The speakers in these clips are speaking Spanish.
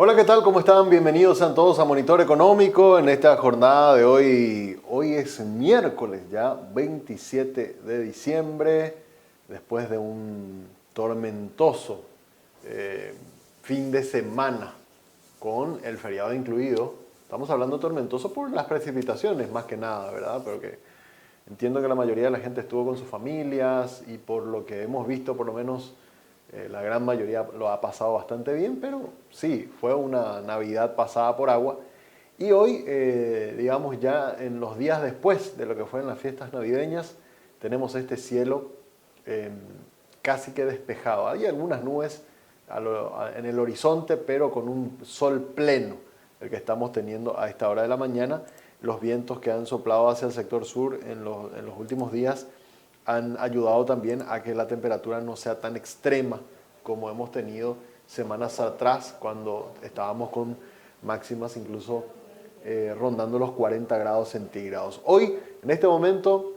Hola, ¿qué tal? ¿Cómo están? Bienvenidos sean todos a Monitor Económico en esta jornada de hoy. Hoy es miércoles ya, 27 de diciembre, después de un tormentoso fin de semana con el feriado incluido. Estamos hablando tormentoso por las precipitaciones más que nada, ¿verdad? Pero que entiendo que la mayoría de la gente estuvo con sus familias y por lo que hemos visto, por lo menos la gran mayoría lo ha pasado bastante bien, pero sí, fue una Navidad pasada por agua. Y hoy, digamos ya en los días después de lo que fueron las fiestas navideñas, tenemos este cielo casi que despejado. Hay algunas nubes en el horizonte, pero con un sol pleno, el que estamos teniendo a esta hora de la mañana. Los vientos que han soplado hacia el sector sur en los últimos días han ayudado también a que la temperatura no sea tan extrema como hemos tenido semanas atrás, cuando estábamos con máximas incluso rondando los 40 grados centígrados. Hoy, en este momento,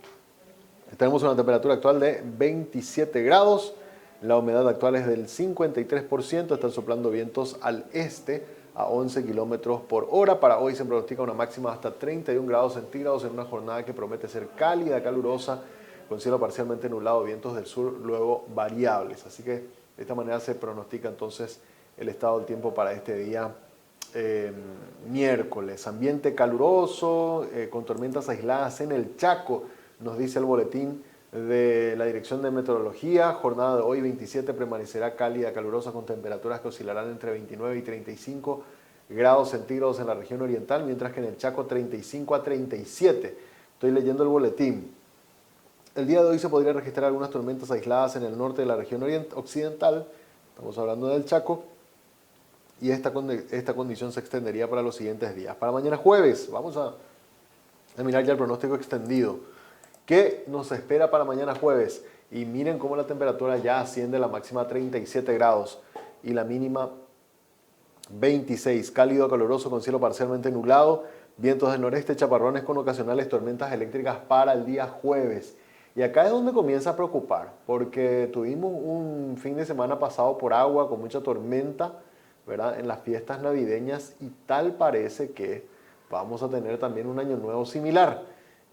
tenemos una temperatura actual de 27 grados, la humedad actual es del 53%, están soplando vientos al este a 11 kilómetros por hora. Para hoy se pronostica una máxima hasta 31 grados centígrados en una jornada que promete ser cálida, calurosa, con cielo parcialmente nublado, vientos del sur luego variables. Así que de esta manera se pronostica entonces el estado del tiempo para este día miércoles. Ambiente caluroso, con tormentas aisladas en el Chaco, nos dice el boletín de la Dirección de Meteorología. Jornada de hoy 27 permanecerá cálida, calurosa, con temperaturas que oscilarán entre 29 y 35 grados centígrados en la región oriental, mientras que en el Chaco 35 a 37. Estoy leyendo el boletín. El día de hoy se podría registrar algunas tormentas aisladas en el norte de la región occidental, estamos hablando del Chaco, y esta condición se extendería para los siguientes días. Para mañana jueves, vamos a mirar ya el pronóstico extendido. ¿Qué nos espera para mañana jueves? Y miren cómo la temperatura ya asciende, la máxima a 37 grados y la mínima 26. Cálido, caluroso, con cielo parcialmente nublado, vientos del noreste, chaparrones con ocasionales tormentas eléctricas para el día jueves. Y acá es donde comienza a preocupar, porque tuvimos un fin de semana pasado por agua, con mucha tormenta, ¿verdad?, en las fiestas navideñas, y tal parece que vamos a tener también un año nuevo similar.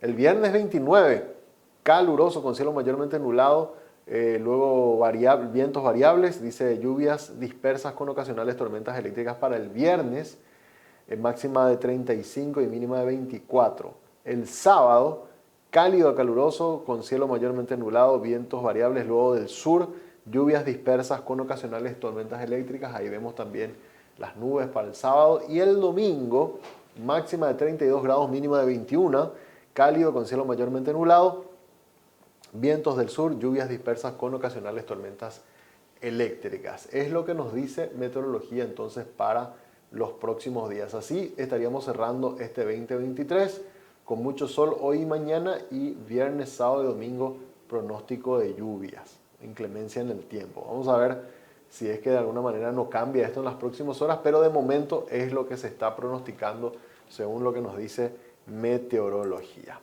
El viernes 29, caluroso, con cielo mayormente nublado, luego vientos variables, dice lluvias dispersas con ocasionales tormentas eléctricas para el viernes, máxima de 35 y mínima de 24. El sábado, cálido a caluroso, con cielo mayormente nublado, vientos variables luego del sur, lluvias dispersas con ocasionales tormentas eléctricas. Ahí vemos también las nubes para el sábado. Y el domingo, máxima de 32 grados, mínima de 21, cálido con cielo mayormente nublado, vientos del sur, lluvias dispersas con ocasionales tormentas eléctricas. Es lo que nos dice meteorología entonces para los próximos días. Así estaríamos cerrando este 2023 con mucho sol hoy y mañana, y viernes, sábado y domingo pronóstico de lluvias, inclemencia en el tiempo. Vamos a ver si es que de alguna manera no cambia esto en las próximas horas, pero de momento es lo que se está pronosticando según lo que nos dice meteorología.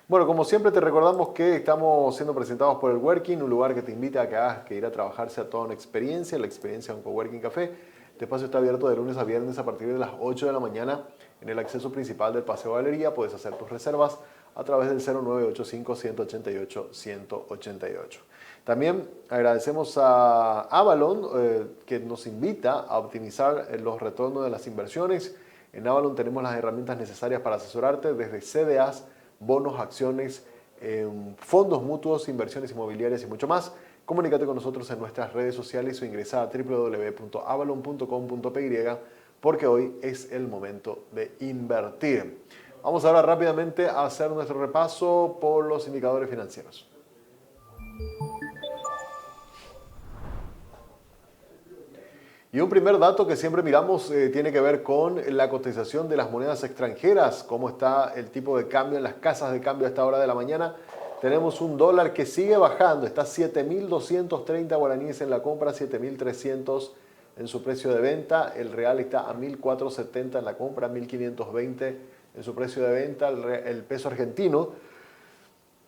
Bueno, como siempre te recordamos que estamos siendo presentados por el Working, un lugar que te invita a que hagas que ir a trabajar sea toda una experiencia, la experiencia de un Coworking Café. Este espacio está abierto de lunes a viernes a partir de las 8 de la mañana en el acceso principal del Paseo Galería. Puedes hacer tus reservas a través del 0985-188-188. También agradecemos a Avalon, que nos invita a optimizar los retornos de las inversiones. En Avalon tenemos las herramientas necesarias para asesorarte desde CDAs, bonos, acciones, fondos mutuos, inversiones inmobiliarias y mucho más. Comunícate con nosotros en nuestras redes sociales o ingresa a www.avalon.com.py, porque hoy es el momento de invertir. Vamos ahora rápidamente a hacer nuestro repaso por los indicadores financieros. Y un primer dato que siempre miramos tiene que ver con la cotización de las monedas extranjeras, cómo está el tipo de cambio en las casas de cambio a esta hora de la mañana. Tenemos un dólar que sigue bajando, está 7.230 guaraníes en la compra, 7.300 en su precio de venta. El real está a 1.470 en la compra, 1.520 en su precio de venta. El peso argentino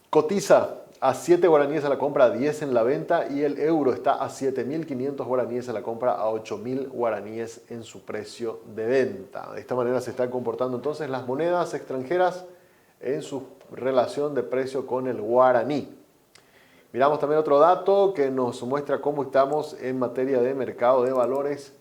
cotiza a 7 guaraníes a la compra, a 10 en la venta, y el euro está a 7.500 guaraníes a la compra, a 8.000 guaraníes en su precio de venta. De esta manera se están comportando entonces las monedas extranjeras en su relación de precio con el guaraní. Miramos también otro dato que nos muestra cómo estamos en materia de mercado de valores,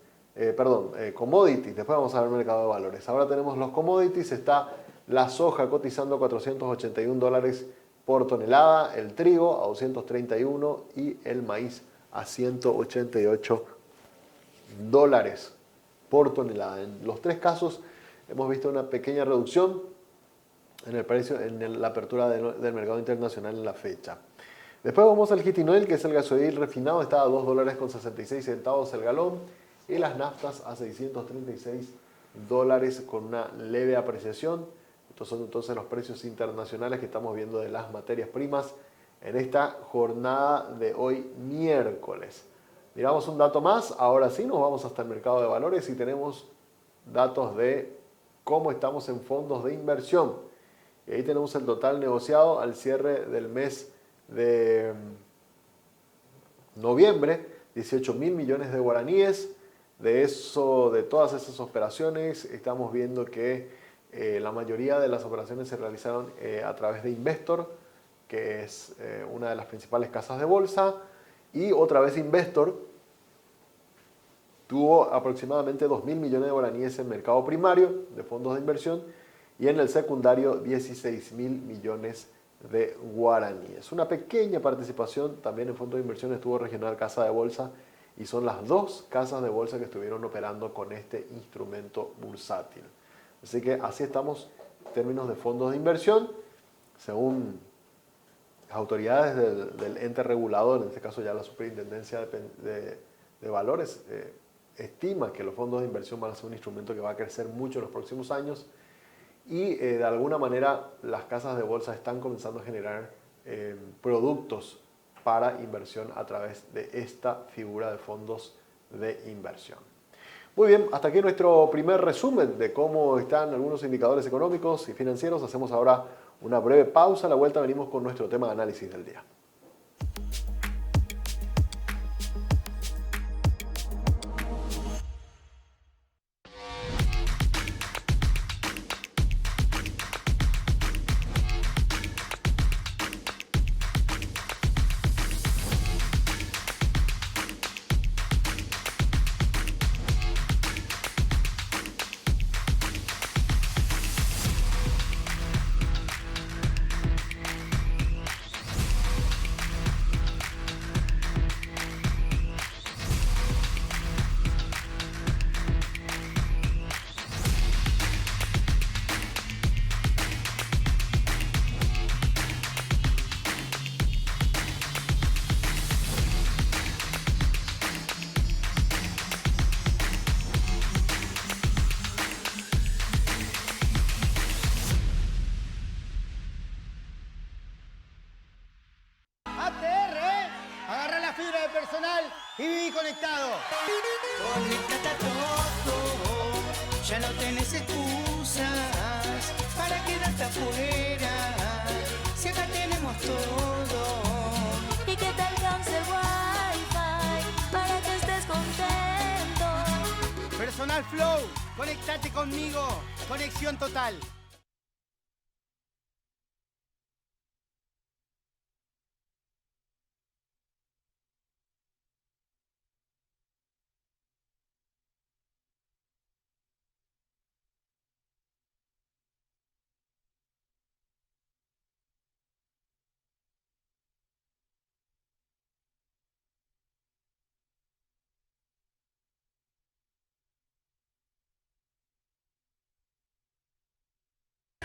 commodities. Después vamos a ver mercado de valores. Ahora tenemos los commodities. Está la soja cotizando a $481 por tonelada, el trigo a 231 y el maíz a $188 por tonelada. En los tres casos hemos visto una pequeña reducción en el precio, en la apertura del mercado internacional en la fecha. Después vamos al heating oil, que es el gasoil refinado, está a $2.66 el galón, y las naftas a $636 con una leve apreciación. Estos son entonces los precios internacionales que estamos viendo de las materias primas en esta jornada de hoy miércoles. Miramos un dato más, ahora sí nos vamos hasta el mercado de valores y tenemos datos de cómo estamos en fondos de inversión. Y ahí tenemos el total negociado al cierre del mes de noviembre, 18.000 millones de guaraníes. De todas esas operaciones, estamos viendo que la mayoría de las operaciones se realizaron a través de Investor, que es una de las principales casas de bolsa, y otra vez Investor tuvo aproximadamente 2.000 millones de guaraníes en mercado primario de fondos de inversión, y en el secundario 16.000 millones de guaraníes. Una pequeña participación también en fondos de inversión estuvo Regional Casa de Bolsa, y son las dos casas de bolsa que estuvieron operando con este instrumento bursátil. Así que así estamos en términos de fondos de inversión. Según las autoridades del ente regulador, en este caso ya la Superintendencia de Valores, estima que los fondos de inversión van a ser un instrumento que va a crecer mucho en los próximos años, y de alguna manera las casas de bolsa están comenzando a generar productos para inversión a través de esta figura de fondos de inversión. Muy bien, hasta aquí nuestro primer resumen de cómo están algunos indicadores económicos y financieros. Hacemos ahora una breve pausa. A la vuelta venimos con nuestro tema de análisis del día. Y viví conectado. Conéctate a todo, ya no tenés excusas para quedarte afuera. Si acá tenemos todo. Y que te alcance el wifi para que estés contento. Personal Flow, conéctate conmigo. Conexión total.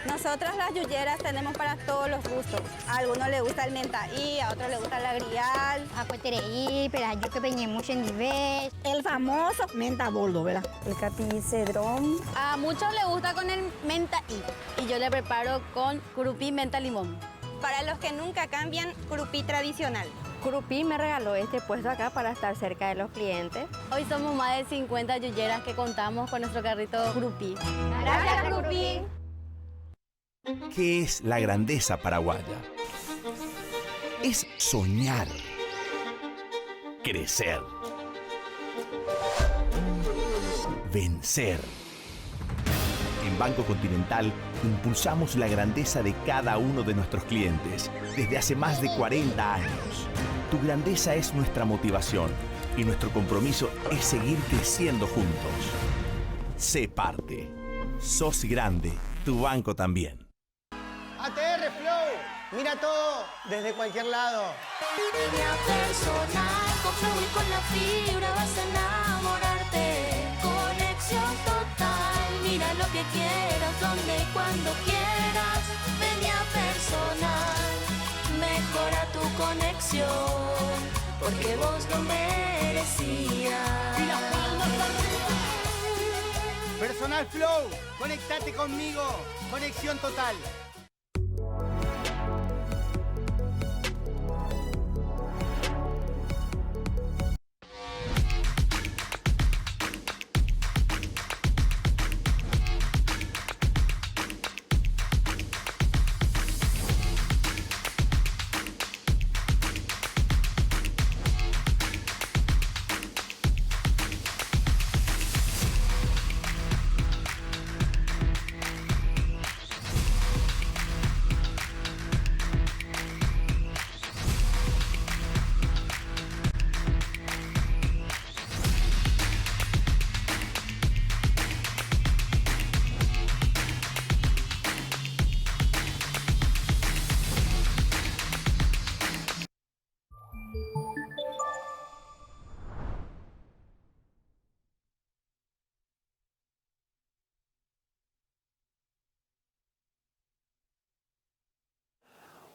Nosotras las yuyeras tenemos para todos los gustos. A algunos les gusta el mentaí, a otros les gusta el agrial. A cuetereí, pero yo que peñé mucho en nivel. El famoso menta boldo, ¿verdad? El capi cedrón. A muchos les gusta con el mentaí y yo le preparo con curupí menta limón. Para los que nunca cambian, curupí tradicional. Curupí me regaló este puesto acá para estar cerca de los clientes. Hoy somos más de 50 yuyeras que contamos con nuestro carrito Curupí. Gracias, Curupí. ¿Qué es la grandeza paraguaya? es soñar, crecer, vencer. En Banco Continental impulsamos la grandeza de cada uno de nuestros clientes desde hace más de 40 años. Tu grandeza es nuestra motivación y nuestro compromiso es seguir creciendo juntos. Sé parte. Sos grande, tu banco también. ATR Flow, mira todo desde cualquier lado. Línea personal, con Flow y con la fibra vas a enamorarte. Conexión total, mira lo que quieras, donde y cuando quieras. Línea personal, mejora tu conexión, porque vos lo merecías. Y las palmas arriba. Personal Flow, conectate conmigo. Conexión total.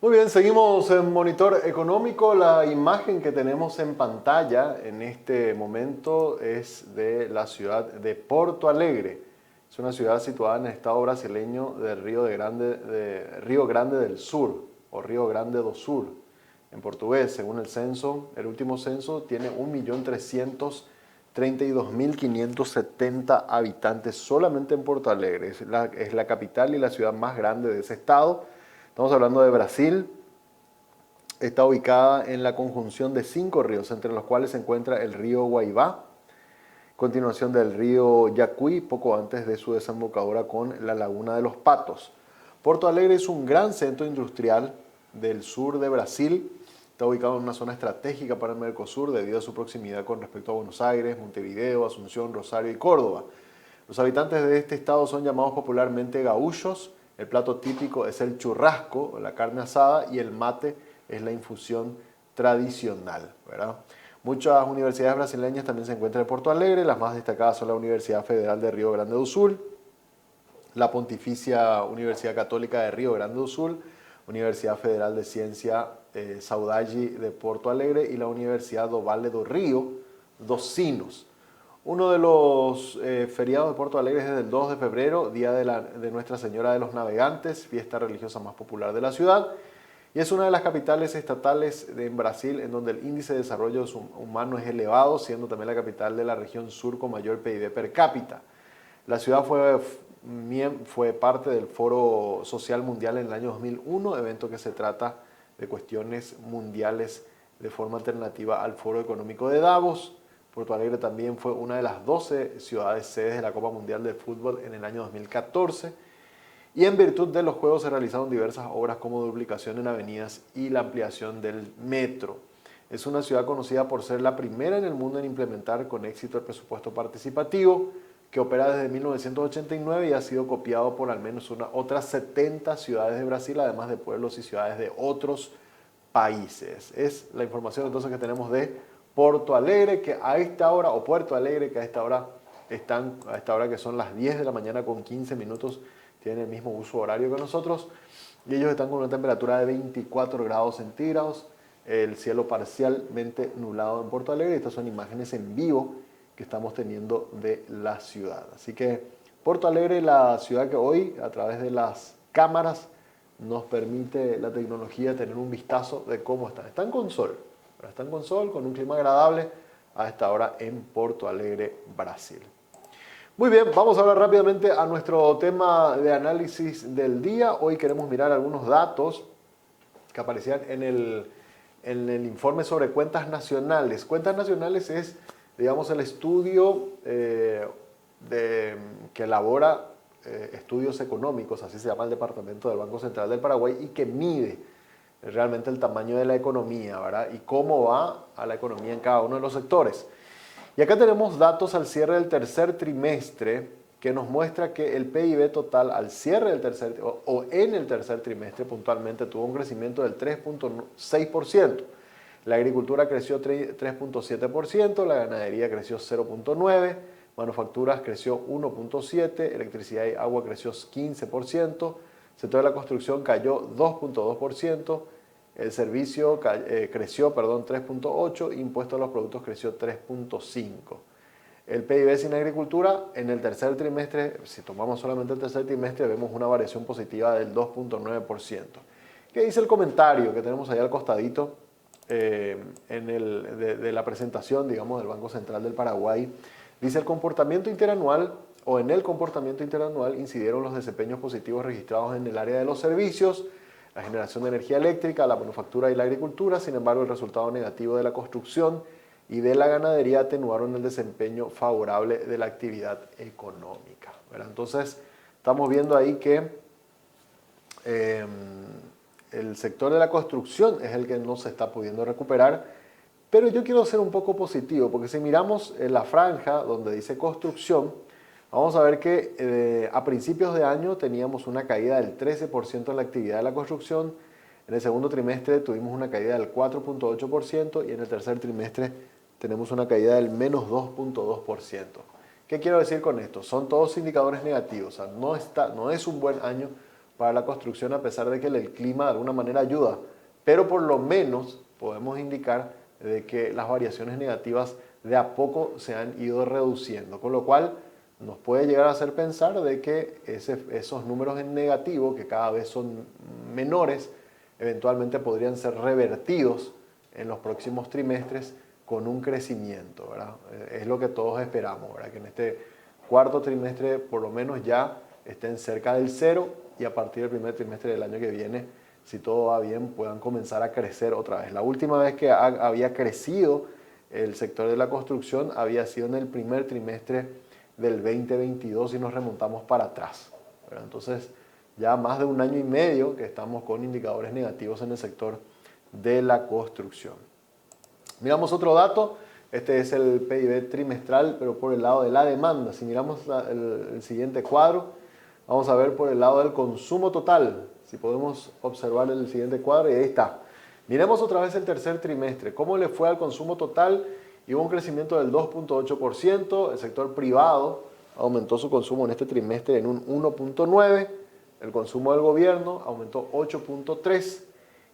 Muy bien, seguimos en Monitor Económico. La imagen que tenemos en pantalla en este momento es de la ciudad de Porto Alegre. Es una ciudad situada en el estado brasileño de Río Grande del Sur, o Río Grande do Sur, en portugués. Según el censo, el último censo tiene 1.332.570 habitantes solamente en Porto Alegre. Es la capital y la ciudad más grande de ese estado. Estamos hablando de Brasil. Está ubicada en la conjunción de 5 ríos, entre los cuales se encuentra el río Guaivá, continuación del río Yacuí, poco antes de su desembocadura con la Laguna de los Patos. Porto Alegre es un gran centro industrial del sur de Brasil. Está ubicado en una zona estratégica para el Mercosur debido a su proximidad con respecto a Buenos Aires, Montevideo, Asunción, Rosario y Córdoba. Los habitantes de este estado son llamados popularmente gaúchos. El plato típico es el churrasco, la carne asada, y el mate es la infusión tradicional, ¿verdad? Muchas universidades brasileñas también se encuentran en Porto Alegre. Las más destacadas son la Universidad Federal de Río Grande do Sul, la Pontificia Universidad Católica de Río Grande do Sul, Universidad Federal de Ciencia Saudade de Porto Alegre y la Universidad do Vale do Rio dos Sinos. Uno de los feriados de Porto Alegre es desde el 2 de febrero, Día de Nuestra Señora de los Navegantes, fiesta religiosa más popular de la ciudad, y es una de las capitales estatales en Brasil en donde el índice de desarrollo humano es elevado, siendo también la capital de la región sur con mayor PIB per cápita. La ciudad fue parte del Foro Social Mundial en el año 2001, evento que se trata de cuestiones mundiales de forma alternativa al Foro Económico de Davos. Porto Alegre también fue una de las 12 ciudades sedes de la Copa Mundial de Fútbol en el año 2014. Y en virtud de los Juegos se realizaron diversas obras como duplicación en avenidas y la ampliación del metro. Es una ciudad conocida por ser la primera en el mundo en implementar con éxito el presupuesto participativo, que opera desde 1989 y ha sido copiado por al menos otras 70 ciudades de Brasil, además de pueblos y ciudades de otros países. Es la información entonces que tenemos de Porto Alegre, que a esta hora, o Puerto Alegre, que a esta hora que son las 10 de la mañana con 15 minutos, tienen el mismo uso horario que nosotros, y ellos están con una temperatura de 24 grados centígrados, el cielo parcialmente nublado en Porto Alegre. Estas son imágenes en vivo que estamos teniendo de la ciudad. Así que Porto Alegre, la ciudad que hoy, a través de las cámaras, nos permite la tecnología tener un vistazo de cómo están. Están con sol. Están con sol, con un clima agradable a esta hora en Porto Alegre, Brasil. Muy bien, vamos a hablar rápidamente a nuestro tema de análisis del día. Hoy queremos mirar algunos datos que aparecían en en el informe sobre cuentas nacionales. Cuentas nacionales es, digamos, el estudio que elabora estudios económicos, así se llama el departamento del Banco Central del Paraguay, y que mide realmente el tamaño de la economía, ¿verdad? Y cómo va a la economía en cada uno de los sectores. Y acá tenemos datos al cierre del tercer trimestre que nos muestra que el PIB total al cierre del en el tercer trimestre puntualmente tuvo un crecimiento del 3.6%. La agricultura creció 3.7%, la ganadería creció 0.9%, manufacturas creció 1.7%, electricidad y agua creció 15%, sector de la construcción cayó 2.2%, el servicio creció 3.8%, impuesto a los productos creció 3.5%. El PIB sin agricultura en el tercer trimestre, si tomamos solamente el tercer trimestre, vemos una variación positiva del 2.9%. ¿Qué dice el comentario que tenemos ahí al costadito de la presentación, digamos, del Banco Central del Paraguay? Dice: el comportamiento interanual o en el comportamiento interanual incidieron los desempeños positivos registrados en el área de los servicios, la generación de energía eléctrica, la manufactura y la agricultura. Sin embargo, el resultado negativo de la construcción y de la ganadería atenuaron el desempeño favorable de la actividad económica, ¿verdad? Entonces, estamos viendo ahí que el sector de la construcción es el que no se está pudiendo recuperar, pero yo quiero ser un poco positivo, porque si miramos en la franja donde dice construcción, vamos a ver que a principios de año teníamos una caída del 13% en la actividad de la construcción. En el segundo trimestre tuvimos una caída del 4.8% y en el tercer trimestre tenemos una caída del menos 2.2%. ¿Qué quiero decir con esto? Son todos indicadores negativos. O sea, no es un buen año para la construcción, a pesar de que el clima de alguna manera ayuda, pero por lo menos podemos indicar de que las variaciones negativas de a poco se han ido reduciendo, con lo cual nos puede llegar a hacer pensar de que esos números en negativo, que cada vez son menores, eventualmente podrían ser revertidos en los próximos trimestres con un crecimiento, ¿verdad? Es lo que todos esperamos, ¿verdad? Que en este cuarto trimestre por lo menos ya estén cerca del cero y a partir del primer trimestre del año que viene, si todo va bien, puedan comenzar a crecer otra vez. La última vez que había crecido el sector de la construcción había sido en el primer trimestre del 2022 y nos remontamos para atrás, ¿verdad? Entonces, ya más de un año y medio que estamos con indicadores negativos en el sector de la construcción. Miramos otro dato, este es el PIB trimestral, pero por el lado de la demanda. Si miramos el siguiente cuadro, vamos a ver por el lado del consumo total. Si podemos observar el siguiente cuadro, y ahí está. Miremos otra vez el tercer trimestre. ¿Cómo le fue al consumo total? Y hubo un crecimiento del 2.8%. El sector privado aumentó su consumo en este trimestre en un 1.9%. El consumo del gobierno aumentó 8.3%.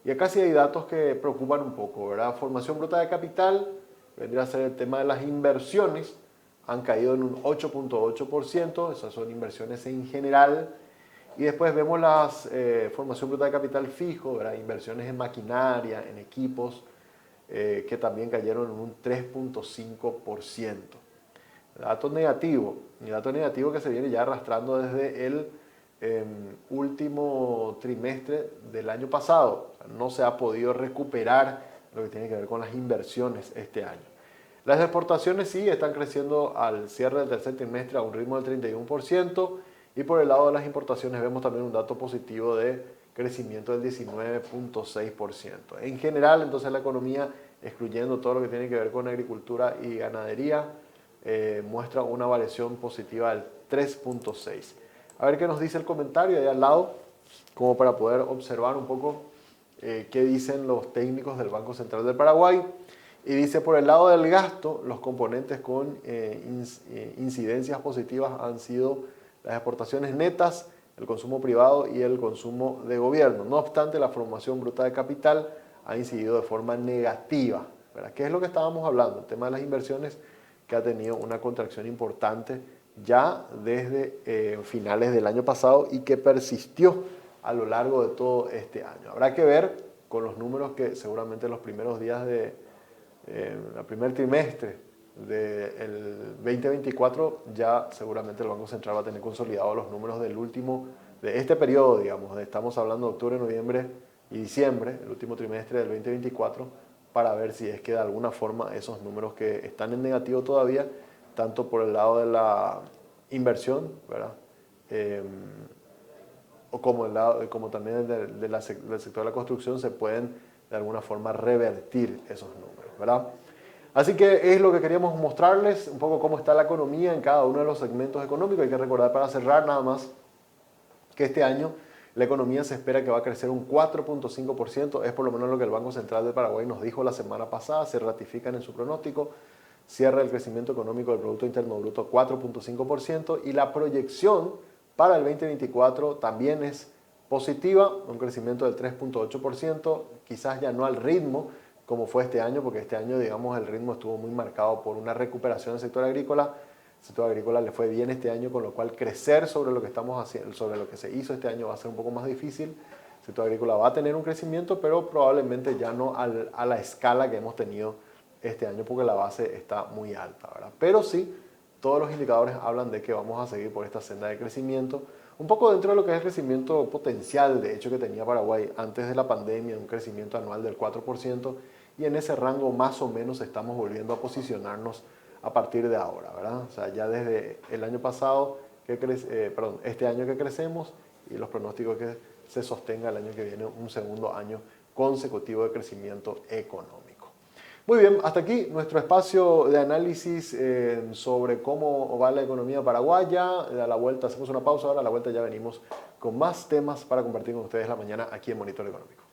Y acá sí hay datos que preocupan un poco, ¿verdad? Formación bruta de capital, vendría a ser el tema de las inversiones, han caído en un 8.8%, esas son inversiones en general. Y después vemos la formación bruta de capital fijo, ¿verdad? Inversiones en maquinaria, en equipos, que también cayeron en un 3.5%. Dato negativo, y dato negativo que se viene ya arrastrando desde el último trimestre del año pasado. O sea, no se ha podido recuperar lo que tiene que ver con las inversiones este año. Las exportaciones sí están creciendo al cierre del tercer trimestre a un ritmo del 31%, y por el lado de las importaciones vemos también un dato positivo de crecimiento del 19.6%. En general, entonces, la economía, excluyendo todo lo que tiene que ver con agricultura y ganadería, muestra una variación positiva del 3.6%. A ver qué nos dice el comentario ahí al lado, como para poder observar un poco qué dicen los técnicos del Banco Central del Paraguay. Y dice: por el lado del gasto, los componentes con incidencias positivas han sido las exportaciones netas, el consumo privado y el consumo de gobierno. No obstante, la formación bruta de capital ha incidido de forma negativa, ¿verdad? ¿Qué es lo que estábamos hablando? El tema de las inversiones, que ha tenido una contracción importante ya desde finales del año pasado y que persistió a lo largo de todo este año. Habrá que ver con los números que seguramente en los primeros días del primer trimestre del 2024 ya seguramente el Banco Central va a tener consolidados los números de este periodo, digamos. Estamos hablando de octubre, noviembre, y diciembre, el último trimestre del 2024, para ver si es que de alguna forma esos números que están en negativo todavía, tanto por el lado de la inversión, ¿verdad? O como también del sector de la construcción, se pueden de alguna forma revertir esos números, ¿verdad? Así que es lo que queríamos mostrarles, un poco cómo está la economía en cada uno de los segmentos económicos. Hay que recordar para cerrar nada más que este año la economía se espera que va a crecer un 4.5%, es por lo menos lo que el Banco Central de Paraguay nos dijo la semana pasada, se ratifican en su pronóstico, cierra el crecimiento económico del Producto Interno Bruto 4.5% y la proyección para el 2024 también es positiva, un crecimiento del 3.8%, quizás ya no al ritmo como fue este año, porque este año, digamos, el ritmo estuvo muy marcado por una recuperación del sector agrícola. El sector agrícola le fue bien este año, con lo cual crecer sobre lo que estamos haciendo, sobre lo que se hizo este año va a ser un poco más difícil. El sector agrícola va a tener un crecimiento, pero probablemente ya no a la escala que hemos tenido este año, porque la base está muy alta, ¿verdad? Pero sí, todos los indicadores hablan de que vamos a seguir por esta senda de crecimiento, un poco dentro de lo que es el crecimiento potencial, de hecho, que tenía Paraguay antes de la pandemia, un crecimiento anual del 4%, y en ese rango más o menos estamos volviendo a posicionarnos a partir de ahora, ¿verdad? O sea, ya desde el año pasado, este año que crecemos, y los pronósticos que se sostenga el año que viene un segundo año consecutivo de crecimiento económico. Muy bien, hasta aquí nuestro espacio de análisis sobre cómo va la economía paraguaya. A la vuelta hacemos una pausa, ahora a la vuelta ya venimos con más temas para compartir con ustedes la mañana aquí en Monitor Económico.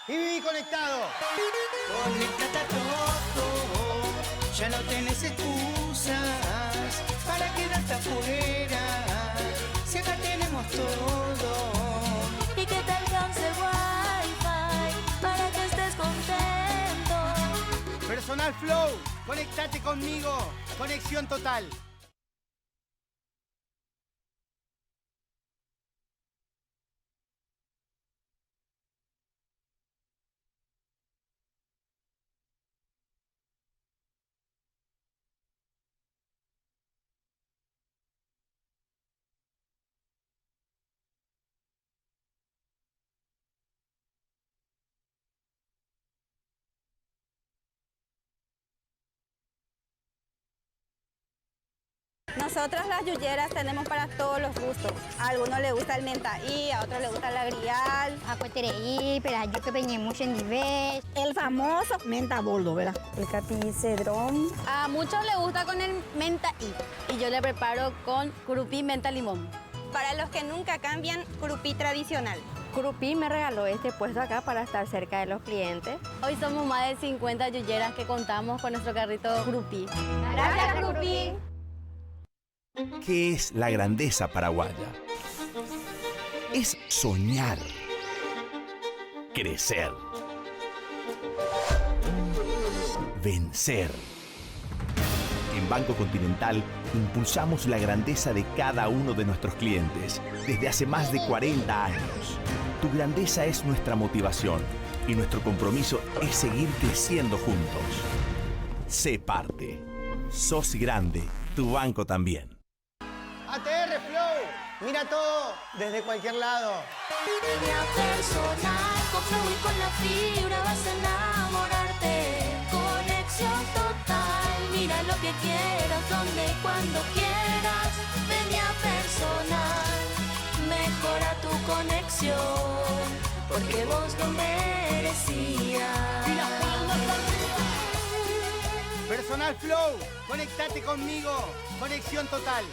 Y viví conectado. Conéctate a todo, ya no tenés excusas para quedarte afuera. Si acá tenemos todo. Y que te alcance el wifi para que estés contento. Personal Flow, conectate conmigo. Conexión total. Nosotros las yuyeras tenemos para todos los gustos. A algunos les gusta el mentaí, a otros les gusta el agrial. A cuatereí, pero yo que peñé mucho en nivel. El famoso menta boldo, ¿verdad? El capicedrón. A muchos les gusta con el mentaí y yo le preparo con curupí, menta, limón. Para los que nunca cambian, curupí tradicional. Curupí me regaló este puesto acá para estar cerca de los clientes. Hoy somos más de 50 yuyeras que contamos con nuestro carrito Curupí. Gracias, Curupí. ¿Qué es la grandeza paraguaya? Es soñar, crecer, vencer. En Banco Continental impulsamos la grandeza de cada uno de nuestros clientes desde hace más de 40 años. Tu grandeza es nuestra motivación y nuestro compromiso es seguir creciendo juntos. Sé parte. Sos grande, tu banco también. ATR Flow, mira todo desde cualquier lado. Línea personal, con Flow y con la fibra vas a enamorarte. Conexión total, mira lo que quieras, donde y cuando quieras. Línea personal, Mejora tu conexión, porque vos lo merecías. Personal Flow, conectate conmigo. Conexión total.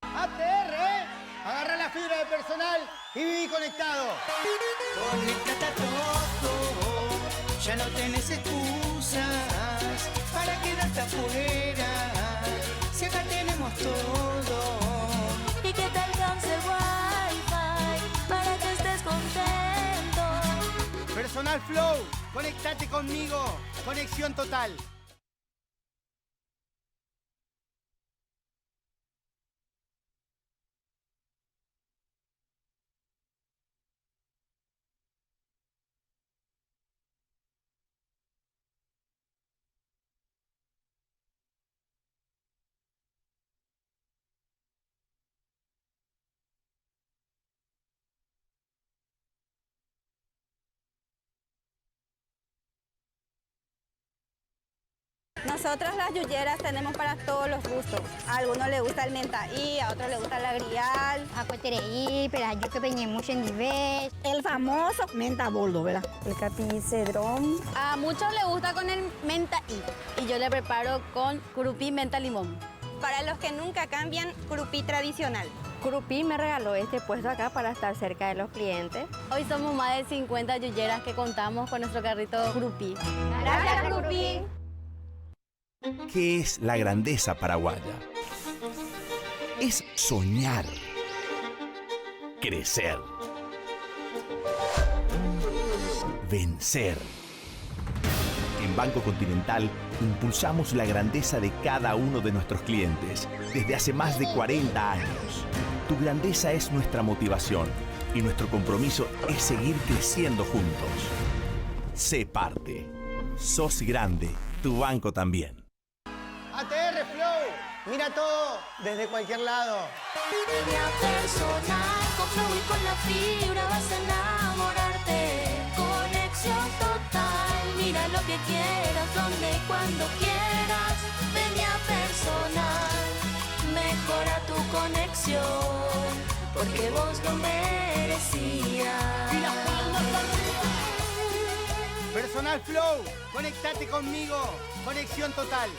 ATR, agarra la fibra de personal y viví conectado. Conéctate a todo, ya no tenés excusas para quedarte afuera. Si acá tenemos todo. Y que te alcance el wifi para que estés contento. Personal Flow, conectate conmigo. Conexión total. Nosotros las yuyeras tenemos para todos los gustos. A algunos les gusta el mentaí, a otros les gusta el agrial. Ako tereí, pero yo que peñé mucho en nivel. El famoso menta boldo, ¿verdad? El capicedrón. A muchos les gusta con el mentaí y yo le preparo con curupí, menta, limón. Para los que nunca cambian, curupí tradicional. Curupí me regaló este puesto acá para estar cerca de los clientes. Hoy somos más de 50 yuyeras que contamos con nuestro carrito Curupí. Gracias, curupí. ¿Qué es la grandeza paraguaya? Es soñar, crecer, vencer. En Banco Continental impulsamos la grandeza de cada uno de nuestros clientes desde hace más de 40 años. Tu grandeza es nuestra motivación y nuestro compromiso es seguir creciendo juntos. Sé parte. Sos grande, tu banco también. ATR Flow, mira todo desde cualquier lado. Línea personal, con Flow y con la fibra vas a enamorarte. Conexión total, mira lo que quieras, donde y cuando quieras. Línea personal, mejora tu conexión, porque vos lo merecías. Personal Flow, conectate conmigo. Conexión total.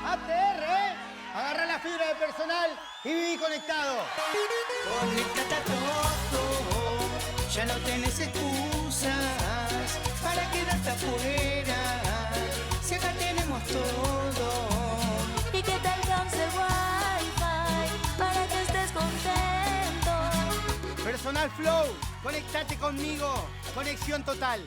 ATR, agarra la fibra de personal y viví conectado. Conéctate a todo, ya no tenés excusas para quedarte afuera. Si acá tenemos todo. Y que te alcance el wifi para que estés contento. Personal Flow, conectate conmigo. Conexión total.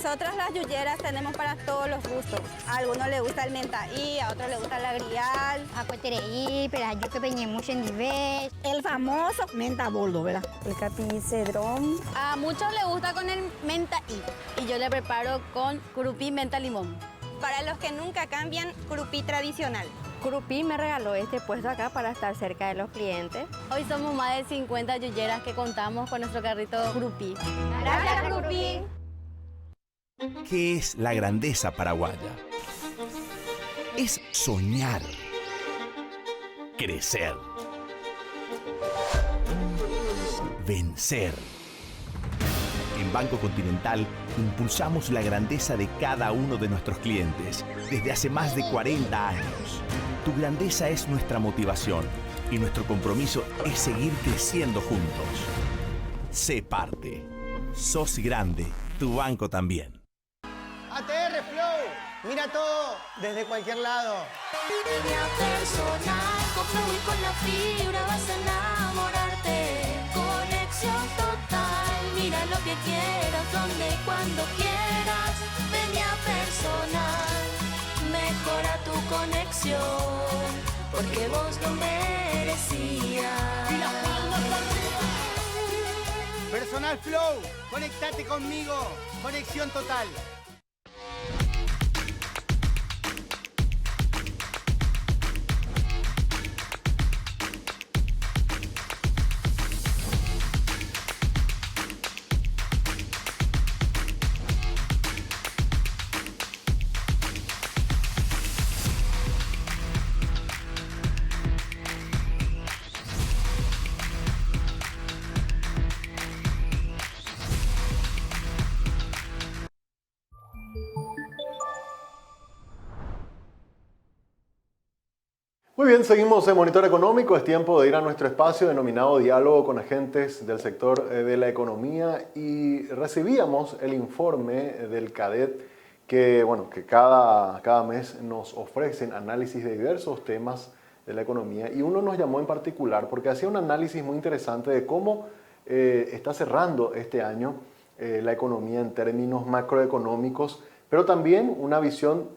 Nosotros las yuyeras tenemos para todos los gustos. A algunos les gusta el mentaí, a otros les gusta el agrial. Acuatereí, pero yo que peñé mucho en Dives. El famoso menta boldo, ¿verdad? El capi cedrón. A muchos les gusta con el mentaí y yo le preparo con curupí menta limón. Para los que nunca cambian, curupí tradicional. Curupí me regaló este puesto acá para estar cerca de los clientes. Hoy somos más de 50 yuyeras que contamos con nuestro carrito Curupí. Gracias, curupí. ¿Qué es la grandeza paraguaya? Es soñar, crecer, vencer. En Banco Continental impulsamos la grandeza de cada uno de nuestros clientes desde hace más de 40 años. Tu grandeza es nuestra motivación y nuestro compromiso es seguir creciendo juntos. Sé parte. Sos grande, tu banco también. ATR Flow, mira todo desde cualquier lado. Línea personal, con Flow y con la fibra vas a enamorarte. Conexión total, mira lo que quieras, donde y cuando quieras. Línea personal, mejora tu conexión, porque vos lo merecías. Personal Flow, conectate conmigo. Conexión total. Muy bien, seguimos en Monitor Económico. Es tiempo de ir a nuestro espacio denominado Diálogo con agentes del sector de la economía y recibíamos el informe del CADET que cada mes nos ofrecen análisis de diversos temas de la economía y uno nos llamó en particular porque hacía un análisis muy interesante de cómo está cerrando este año la economía en términos macroeconómicos, pero también una visión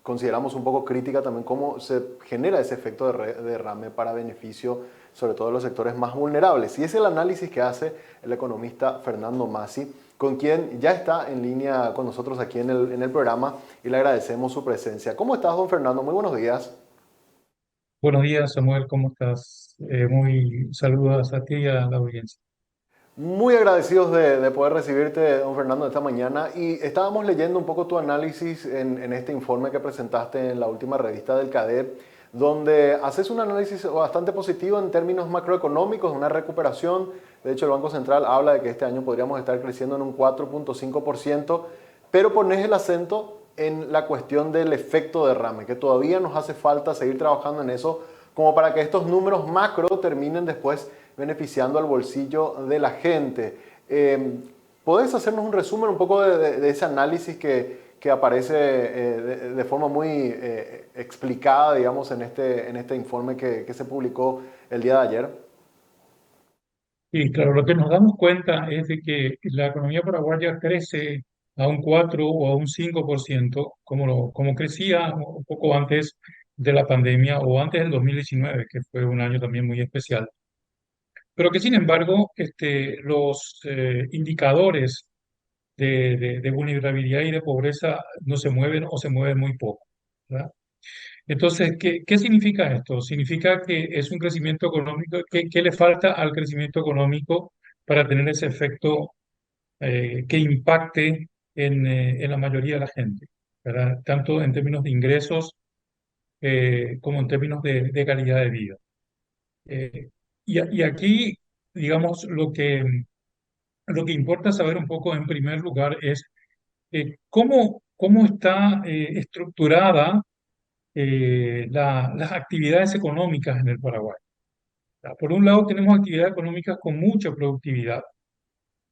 consideramos un poco crítica también cómo se genera ese efecto de derrame para beneficio sobre todo de los sectores más vulnerables. Y es el análisis que hace el economista Fernando Massi, con quien ya está en línea con nosotros aquí en el programa y le agradecemos su presencia. ¿Cómo estás, don Fernando? Muy buenos días. Buenos días, Samuel, ¿cómo estás? Muy saludos a ti y a la audiencia. Muy agradecidos de poder recibirte, don Fernando, esta mañana. Y estábamos leyendo un poco tu análisis en este informe que presentaste en la última revista del CADEP, donde haces un análisis bastante positivo en términos macroeconómicos, una recuperación. De hecho, el Banco Central habla de que este año podríamos estar creciendo en un 4.5%, pero pones el acento en la cuestión del efecto derrame, que todavía nos hace falta seguir trabajando en eso, como para que estos números macro terminen después beneficiando al bolsillo de la gente. ¿Podés hacernos un resumen un poco de ese análisis que aparece de forma muy explicada, digamos, en este informe que se publicó el día de ayer? Y claro, lo que nos damos cuenta es de que la economía paraguaya crece a un 4 o a un 5%, como crecía un poco antes de la pandemia o antes del 2019, que fue un año también muy especial. Pero que sin embargo, los indicadores de vulnerabilidad y de pobreza no se mueven o se mueven muy poco, ¿verdad? Entonces, ¿qué significa esto? Significa que es un crecimiento económico, ¿qué le falta al crecimiento económico para tener ese efecto que impacte en la mayoría de la gente, ¿verdad? Tanto en términos de ingresos como en términos de calidad de vida. Eh, y aquí, digamos, lo que importa saber un poco en primer lugar es cómo está estructurada las actividades económicas en el Paraguay. Por un lado, tenemos actividades económicas con mucha productividad,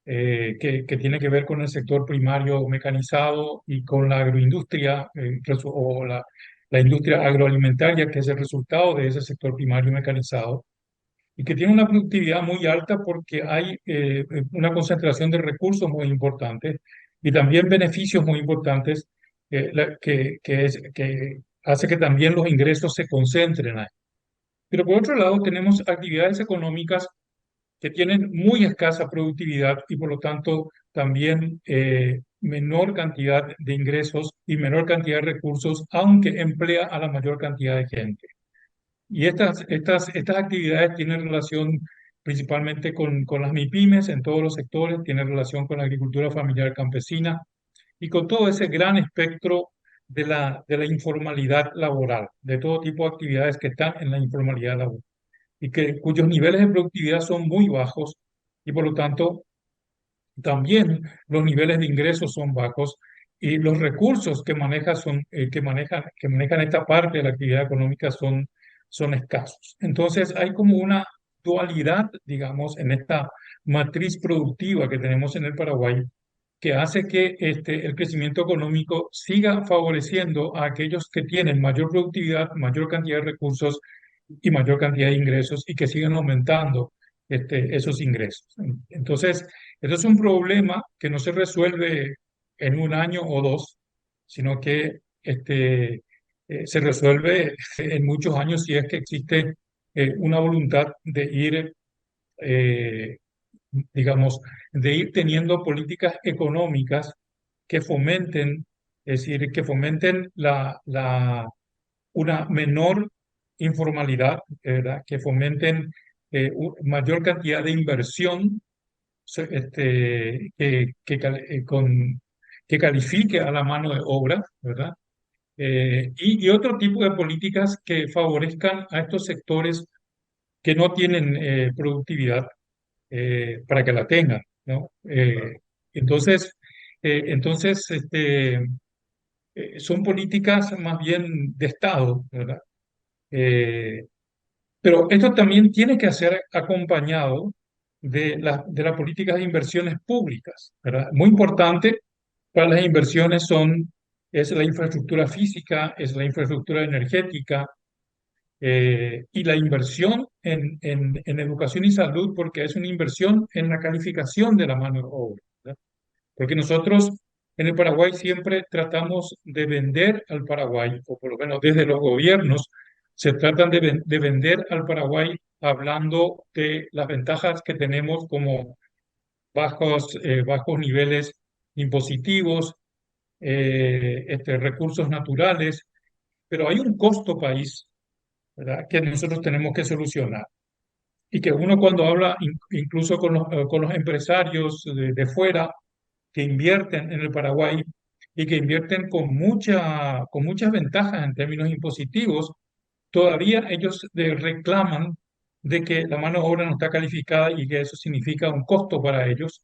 que tiene que ver con el sector primario mecanizado y con la agroindustria o la industria agroalimentaria, que es el resultado de ese sector primario mecanizado, y que tiene una productividad muy alta porque hay una concentración de recursos muy importante y también beneficios muy importantes que hace que también los ingresos se concentren ahí. Pero por otro lado, tenemos actividades económicas que tienen muy escasa productividad y por lo tanto también menor cantidad de ingresos y menor cantidad de recursos, aunque emplea a la mayor cantidad de gente. Y estas actividades tienen relación principalmente con las MIPYMES en todos los sectores, tienen relación con la agricultura familiar campesina y con todo ese gran espectro de la informalidad laboral, de todo tipo de actividades que están en la informalidad laboral y cuyos niveles de productividad son muy bajos y por lo tanto también los niveles de ingresos son bajos y los recursos que manejan esta parte de la actividad económica son escasos. Entonces hay como una dualidad, digamos, en esta matriz productiva que tenemos en el Paraguay que hace que el crecimiento económico siga favoreciendo a aquellos que tienen mayor productividad, mayor cantidad de recursos y mayor cantidad de ingresos y que sigan aumentando esos ingresos. Entonces, eso es un problema que no se resuelve en un año o dos, sino que se resuelve en muchos años si es que existe una voluntad de ir eh, digamos, de ir teniendo políticas económicas que fomenten, es decir, que fomenten una menor informalidad, ¿verdad? Que fomenten mayor cantidad de inversión que califique a la mano de obra, ¿verdad? Y otro tipo de políticas que favorezcan a estos sectores que no tienen productividad para que la tengan, ¿no? Entonces, son políticas más bien de Estado, ¿verdad? Eh, pero esto también tiene que ser acompañado de las políticas de inversiones públicas, ¿verdad? Muy importante para las inversiones es la infraestructura física, es la infraestructura energética, y la inversión en educación y salud, porque es una inversión en la calificación de la mano de obra, ¿verdad? Porque nosotros en el Paraguay siempre tratamos de vender al Paraguay, o por lo menos desde los gobiernos, se tratan de vender al Paraguay hablando de las ventajas que tenemos como bajos niveles impositivos, recursos naturales, pero hay un costo país, ¿verdad? Que nosotros tenemos que solucionar. Y que uno cuando habla incluso con los empresarios de fuera que invierten en el Paraguay y que invierten con muchas ventajas en términos impositivos, todavía ellos reclaman de que la mano de obra no está calificada y que eso significa un costo para ellos,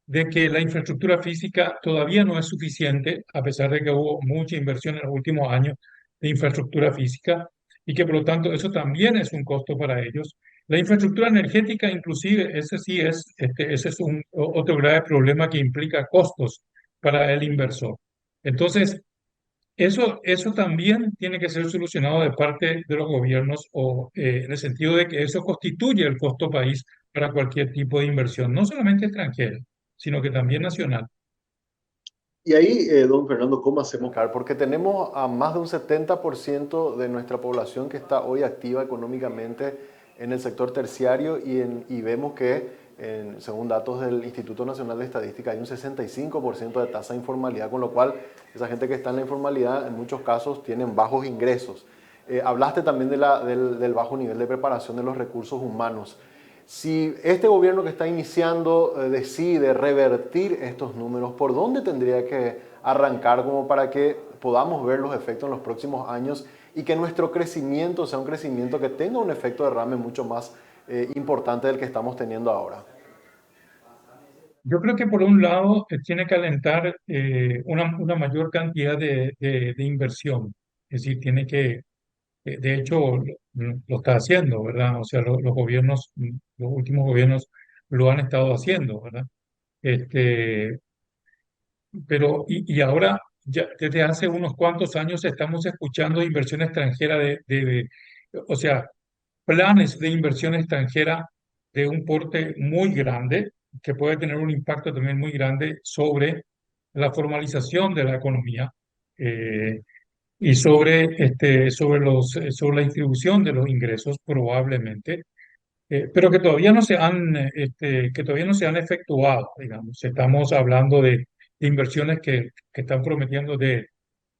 de que la infraestructura física todavía no es suficiente, a pesar de que hubo mucha inversión en los últimos años de infraestructura física, y que por lo tanto eso también es un costo para ellos. La infraestructura energética, inclusive, ese es otro grave problema que implica costos para el inversor. Entonces, eso también tiene que ser solucionado de parte de los gobiernos en el sentido de que eso constituye el costo país para cualquier tipo de inversión, no solamente extranjera, sino que también nacional. Y ahí, don Fernando, ¿cómo hacemos? Porque tenemos a más de un 70% de nuestra población que está hoy activa económicamente en el sector terciario y vemos que, según datos del Instituto Nacional de Estadística, hay un 65% de tasa de informalidad, con lo cual esa gente que está en la informalidad en muchos casos tienen bajos ingresos. Hablaste también del bajo nivel de preparación de los recursos humanos. Si este gobierno que está iniciando decide revertir estos números, ¿por dónde tendría que arrancar como para que podamos ver los efectos en los próximos años y que nuestro crecimiento sea un crecimiento que tenga un efecto derrame mucho más importante del que estamos teniendo ahora? Yo creo que por un lado tiene que alentar una mayor cantidad de inversión, es decir, de hecho lo está haciendo, ¿verdad? O sea, los gobiernos, los últimos gobiernos lo han estado haciendo, ¿verdad? Este, y ahora, ya desde hace unos cuantos años estamos escuchando inversión extranjera o sea, planes de inversión extranjera de un porte muy grande, que puede tener un impacto también muy grande sobre la formalización de la economía y sobre la distribución de los ingresos probablemente, pero que todavía no se han efectuado, digamos. Estamos hablando de inversiones que están prometiendo de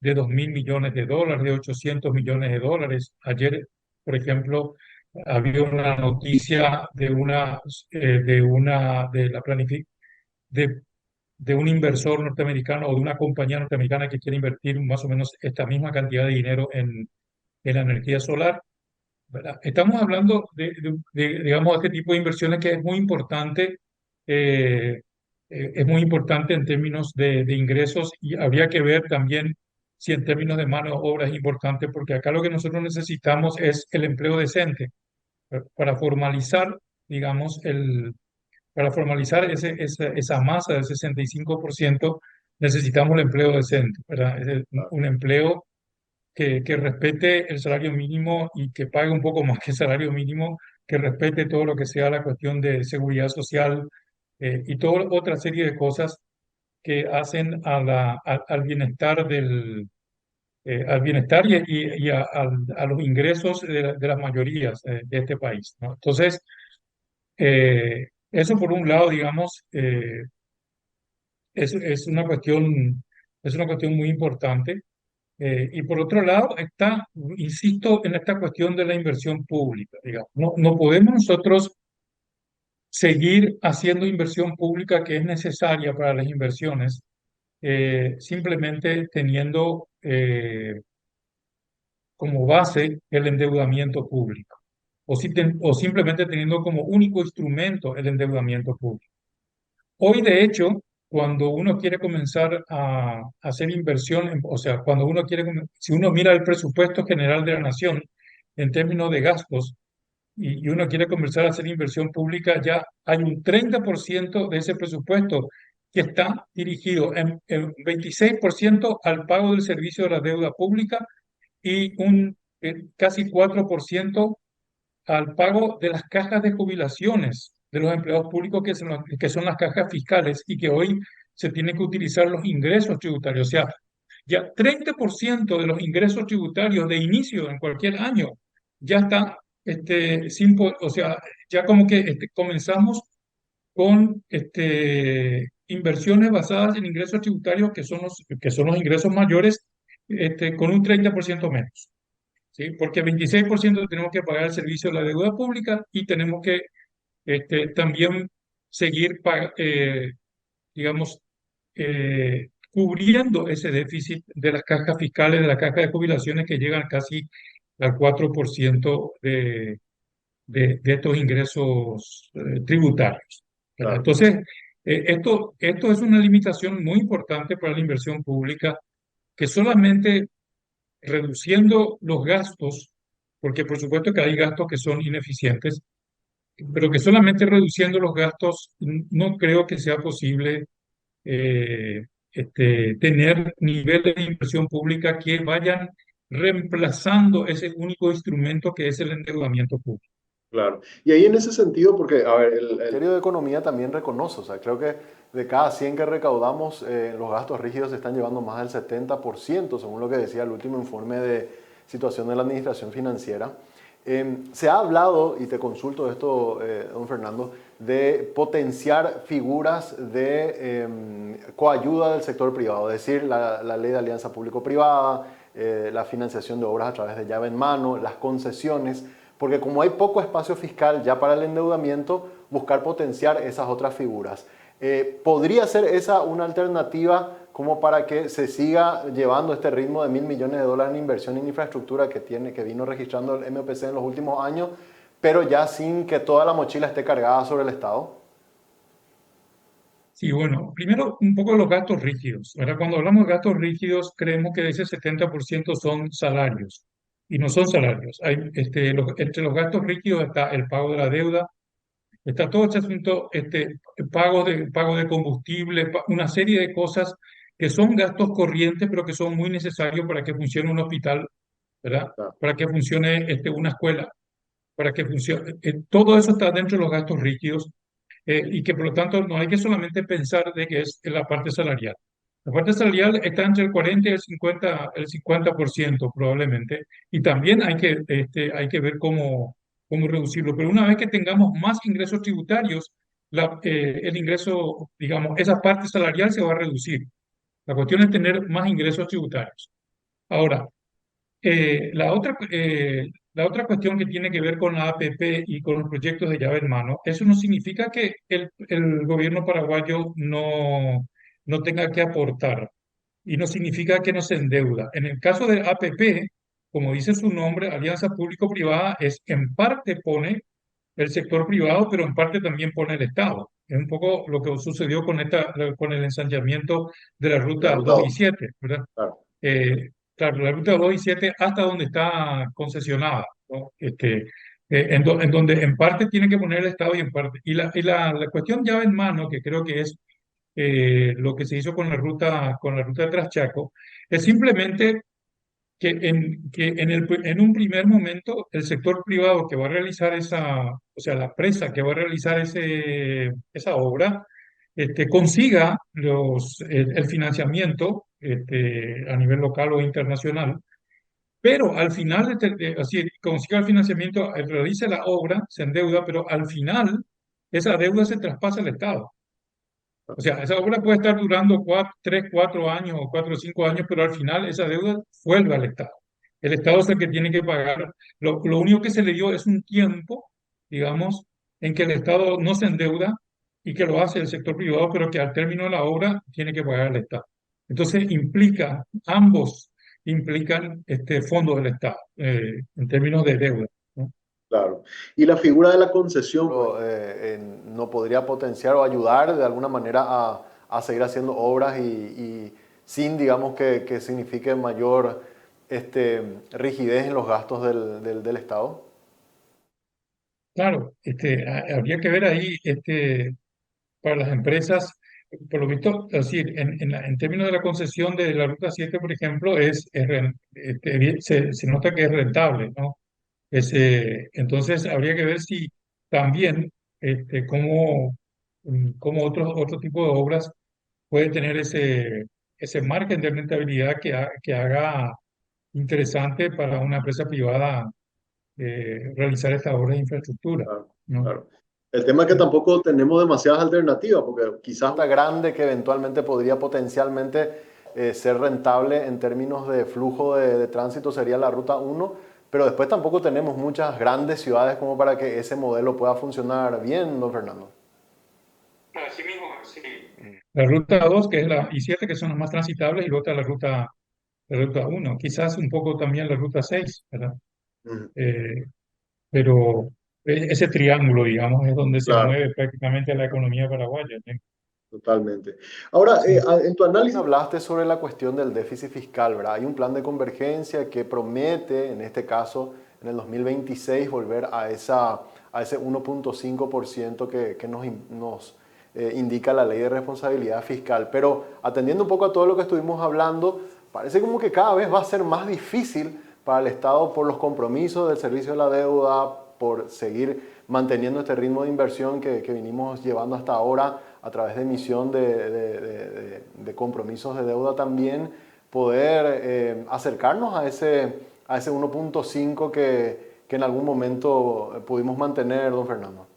2.000 millones de dólares, de 800 millones de dólares. Ayer, por ejemplo, había una noticia de la de, de un inversor norteamericano o de una compañía norteamericana que quiere invertir más o menos esta misma cantidad de dinero en la energía solar, ¿verdad? Estamos hablando digamos, de este tipo de inversiones que eh, es muy importante en términos de ingresos y habría que ver también si en términos de mano de obra es importante, porque acá lo que nosotros necesitamos es el empleo decente para formalizar, digamos, para formalizar esa masa del 65% necesitamos el empleo decente, ¿verdad? Un empleo que respete el salario mínimo y que pague un poco más que el salario mínimo, que respete todo lo que sea la cuestión de seguridad social y toda otra serie de cosas que hacen al bienestar al bienestar a los ingresos de las mayorías de este país, ¿no? Entonces, eso por un lado, digamos, es una cuestión muy importante. Y por otro lado, insisto, en esta cuestión de la inversión pública, digamos. No podemos nosotros seguir haciendo inversión pública que es necesaria para las inversiones, simplemente teniendo como base el endeudamiento público, o simplemente teniendo como único instrumento el endeudamiento público. Hoy, de hecho, cuando uno quiere comenzar a hacer inversión, o sea, si uno mira el presupuesto general de la nación en términos de gastos y uno quiere comenzar a hacer inversión pública, ya hay un 30% de ese presupuesto que está dirigido en 26% al pago del servicio de la deuda pública y casi 4% al pago de las cajas de jubilaciones de los empleados públicos que son las cajas fiscales y que hoy se tienen que utilizar los ingresos tributarios. O sea, ya 30% de los ingresos tributarios de inicio en cualquier año ya está, o sea, ya como que comenzamos con inversiones basadas en ingresos tributarios que son los ingresos mayores, con un 30% menos. ¿Sí? Porque 26% tenemos que pagar el servicio de la deuda pública y tenemos que también seguir, digamos, cubriendo ese déficit de las cajas fiscales, de las cajas de jubilaciones que llegan casi al 4% de estos ingresos tributarios, ¿verdad? Claro. Entonces, esto es una limitación muy importante para la inversión pública, que solamente reduciendo los gastos, porque por supuesto que hay gastos que son ineficientes, pero que solamente reduciendo los gastos no creo que sea posible tener niveles de inversión pública que vayan reemplazando ese único instrumento que es el endeudamiento público. Claro. Y ahí en ese sentido, porque, a ver, el Ministerio de Economía también reconoce, o sea, creo que de cada 100 que recaudamos, los gastos rígidos se están llevando más del 70%, según lo que decía el último informe de situación de la administración financiera. Se ha hablado, y te consulto esto, don Fernando, de potenciar figuras de coayuda del sector privado, es decir, la ley de alianza público-privada, la financiación de obras a través de llave en mano, las concesiones, porque como hay poco espacio fiscal ya para el endeudamiento, buscar potenciar esas otras figuras. ¿Podría ser esa una alternativa como para que se siga llevando este ritmo de 1.000 millones de dólares en inversión en infraestructura que vino registrando el MPC en los últimos años, pero ya sin que toda la mochila esté cargada sobre el Estado? Sí, bueno, primero un poco de los gastos rígidos. Ahora, cuando hablamos de gastos rígidos, creemos que de ese 70% son salarios, y no son salarios. Entre los gastos rígidos está el pago de la deuda, está todo este asunto, pago de combustible, una serie de cosas que son gastos corrientes, pero que son muy necesarios para que funcione un hospital, ¿verdad? Claro. Para que funcione una escuela, para que funcione. Todo eso está dentro de los gastos rígidos, y que por lo tanto no hay que solamente pensar de que es la parte salarial. La parte salarial está entre el 40 y el 50% probablemente, y también hay que ver cómo reducirlo. Pero una vez que tengamos más ingresos tributarios, el ingreso, digamos, esa parte salarial se va a reducir. La cuestión es tener más ingresos tributarios. Ahora, la otra cuestión que tiene que ver con la APP y con los proyectos de llave en mano, eso no significa que el gobierno paraguayo no tenga que aportar y no significa que no se endeuda. En el caso de APP, como dice su nombre, Alianza Público-Privada, es en parte pone el sector privado, pero en parte también pone el Estado. Es un poco lo que sucedió con el ensanchamiento de la La ruta ruta 2 y 2. 7, ¿verdad? Claro, Eh, claro, la ruta 2 y 7 hasta donde está concesionada, ¿no? En donde en parte tiene que poner el Estado y en parte. La cuestión llave en mano, que creo que es lo que se hizo con la ruta de Traschaco, es simplemente en un primer momento el sector privado que va a realizar o sea, la empresa que va a realizar esa obra, consiga el financiamiento a nivel local o internacional, pero al final, así, consiga el financiamiento, realice la obra, se endeuda, pero al final esa deuda se traspasa al Estado. O sea, esa obra puede estar durando 3, 4 años o 4 o 5 años, pero al final esa deuda vuelve al Estado. El Estado es el que tiene que pagar. Lo único que se le dio es un tiempo, digamos, en que el Estado no se endeuda y que lo hace el sector privado, pero que al término de la obra tiene que pagar el Estado. Entonces ambos implican fondos del Estado en términos de deuda, ¿no? claro. Y la figura de la concesión, pues, no podría potenciar o ayudar de alguna manera a seguir haciendo obras y sin, digamos, que signifique mayor rigidez en los gastos del Estado. Claro, habría que ver ahí para las empresas, por lo visto, es decir, en términos de la concesión de la Ruta 7, por ejemplo, se nota que es rentable, ¿no? Entonces, habría que ver si también, cómo otro tipo de obras puede tener ese margen de rentabilidad que haga interesante para una empresa privada realizar estas obras de infraestructura, Claro, ¿no? claro. El tema es que tampoco tenemos demasiadas alternativas, porque quizás una grande que eventualmente podría potencialmente ser rentable en términos de flujo de tránsito sería la Ruta 1, pero después tampoco tenemos muchas grandes ciudades como para que ese modelo pueda funcionar bien, don Fernando. Así mismo, sí. La ruta 2, que es la y 7, que son las más transitables, y luego está la ruta 1, quizás un poco también la ruta 6, ¿verdad? Ujú. Eh, pero ese triángulo, digamos, es donde se Claro. mueve prácticamente la economía paraguaya, ¿sí? Totalmente. Ahora, Sí. en tu análisis hablaste sobre la cuestión del déficit fiscal, ¿verdad? Hay un plan de convergencia que promete, en este caso, en el 2026, volver a ese 1,5% que nos indica la ley de responsabilidad fiscal. Pero atendiendo un poco a todo lo que estuvimos hablando, parece como que cada vez va a ser más difícil para el Estado por los compromisos del servicio de la deuda, por seguir manteniendo este ritmo de inversión que venimos llevando hasta ahora a través de emisión de compromisos de deuda también, poder acercarnos a ese 1,5 que en algún momento pudimos mantener, don Fernando.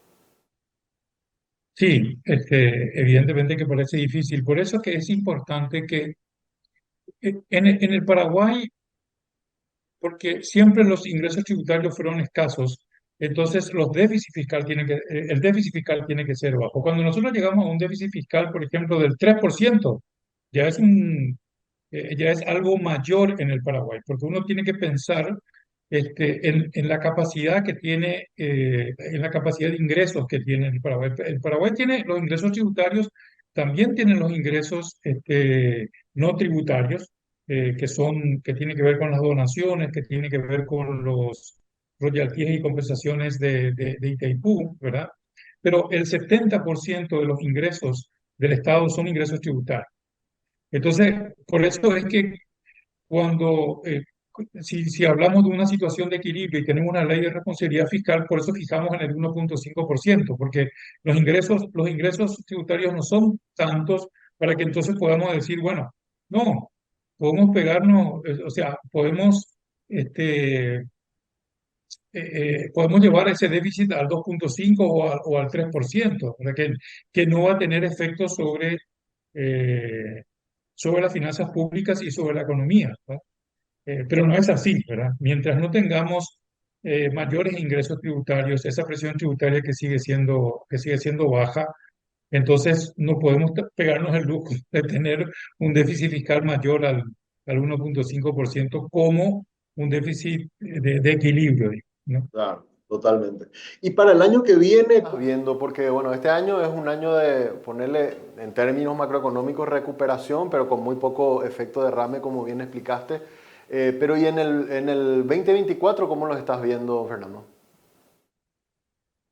Sí, evidentemente que parece difícil. Por eso que es importante que en el Paraguay, porque siempre los ingresos tributarios fueron escasos, entonces el déficit fiscal tiene que ser bajo. Cuando nosotros llegamos a un déficit fiscal, por ejemplo, del 3%, ya ya es algo mayor en el Paraguay, porque uno tiene que pensar en la capacidad que tiene, en la capacidad de ingresos que tiene el Paraguay. El Paraguay tiene los ingresos tributarios, también tiene los ingresos no tributarios, que tienen que ver con las donaciones, que tienen que ver con los royalties y compensaciones de Itaipú, ¿verdad? Pero el 70% de los ingresos del Estado son ingresos tributarios. Entonces, por eso es que cuando, si hablamos de una situación de equilibrio y tenemos una ley de responsabilidad fiscal, por eso fijamos en el 1,5%, porque los ingresos tributarios no son tantos para que entonces podamos decir, bueno, no, podemos pegarnos, o sea, podemos, este, podemos llevar ese déficit al 2,5 o al 3%, ¿verdad? Que no va a tener efectos sobre las finanzas públicas y sobre la economía, ¿no? Pero no es así, ¿verdad? Mientras no tengamos mayores ingresos tributarios, esa presión tributaria que sigue siendo baja, entonces no podemos pegarnos el lujo de tener un déficit fiscal mayor al 1,5% como un déficit de equilibrio, ¿no? Claro, totalmente. Y para el año que viene, viendo, porque bueno, este año es un año de ponerle en términos macroeconómicos recuperación, pero con muy poco efecto derrame, como bien explicaste. Pero ¿y en el 2024 cómo lo estás viendo, Fernando?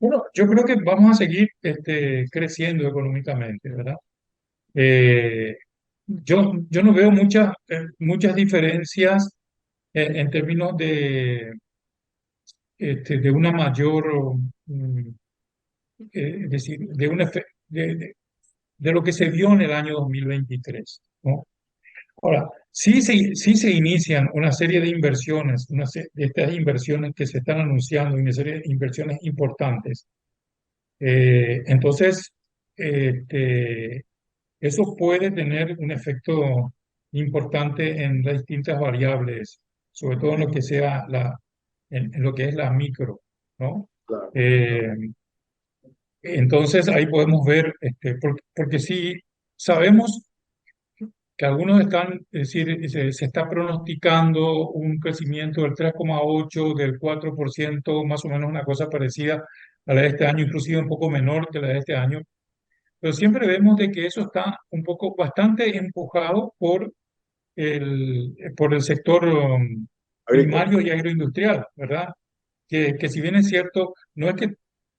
Bueno, yo creo que vamos a seguir creciendo económicamente, ¿verdad? Eh, yo no veo muchas diferencias en términos de una mayor, mm, es decir, de lo que se vio en el año 2023, ¿no? Ahora, sí se inician una serie de inversiones, de estas inversiones que se están anunciando, una serie de inversiones importantes. Entonces, este, eso puede tener un efecto importante en las distintas variables, sobre todo en lo que es la micro, ¿no? Claro. Eh, entonces ahí podemos ver, porque sí sabemos que algunos están, es decir, se está pronosticando un crecimiento del 3,8, del 4%, más o menos una cosa parecida a la de este año, inclusive un poco menor que la de este año, pero siempre vemos de que eso está un poco bastante empujado por el sector Agrícola. primario y agroindustrial, ¿verdad? Que si bien es cierto, no es que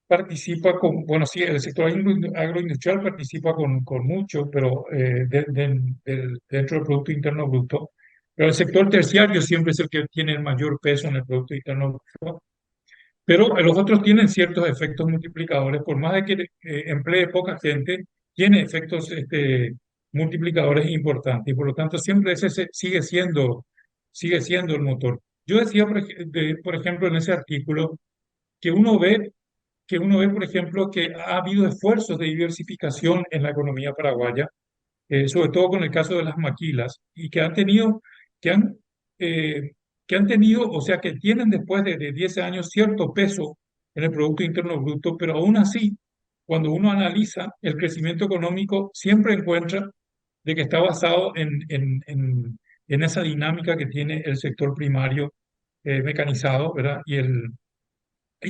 participa bueno, sí, el sector agroindustrial participa con mucho, pero dentro del Producto Interno Bruto, pero el sector terciario siempre es el que tiene el mayor peso en el Producto Interno Bruto, pero los otros tienen ciertos efectos multiplicadores, por más de que emplee poca gente, tiene efectos multiplicadores importantes y por lo tanto siempre sigue siendo el motor. Yo decía, por ejemplo, en ese artículo, que uno ve por ejemplo, que ha habido esfuerzos de diversificación en la economía paraguaya, sobre todo con el caso de las maquilas, y que han, eh, que han tenido, o sea, que tienen después de 10 años cierto peso en el Producto Interno Bruto, pero aún así, cuando uno analiza el crecimiento económico, siempre encuentra de que está basado en esa dinámica que tiene el sector primario mecanizado, ¿verdad? Y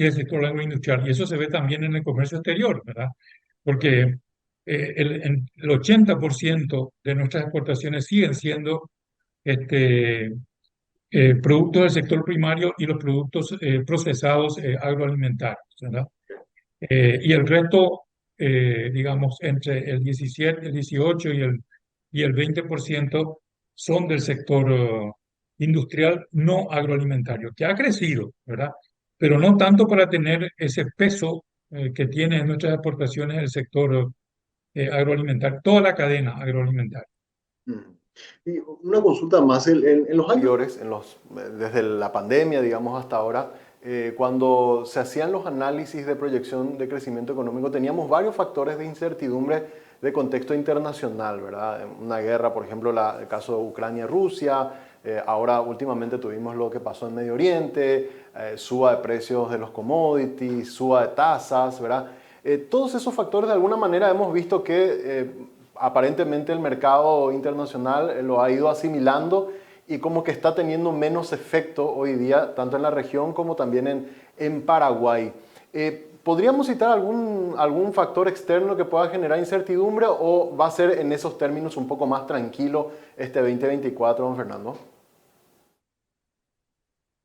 el sector agroindustrial. Y eso se ve también en el comercio exterior, ¿verdad? Porque el 80% de nuestras exportaciones siguen siendo productos del sector primario y los productos procesados agroalimentarios, ¿verdad? Y el resto, digamos, entre el 17, el 18 y el 20% son del sector industrial no agroalimentario, que ha crecido, ¿verdad? Pero no tanto para tener ese peso que tiene en nuestras exportaciones el sector agroalimentario, toda la cadena agroalimentaria. Mm. Y una consulta más, en los anteriores, desde la pandemia, digamos, hasta ahora, cuando se hacían los análisis de proyección de crecimiento económico, teníamos varios factores de incertidumbre de contexto internacional, ¿verdad? Una guerra, por ejemplo, el caso de Ucrania-Rusia, ahora últimamente tuvimos lo que pasó en Medio Oriente, suba de precios de los commodities, suba de tasas, ¿verdad? Todos esos factores de alguna manera hemos visto que aparentemente el mercado internacional lo ha ido asimilando y como que está teniendo menos efecto hoy día, tanto en la región como también en Paraguay. ¿Podríamos citar algún factor externo que pueda generar incertidumbre o va a ser en esos términos un poco más tranquilo este 2024, don Fernando?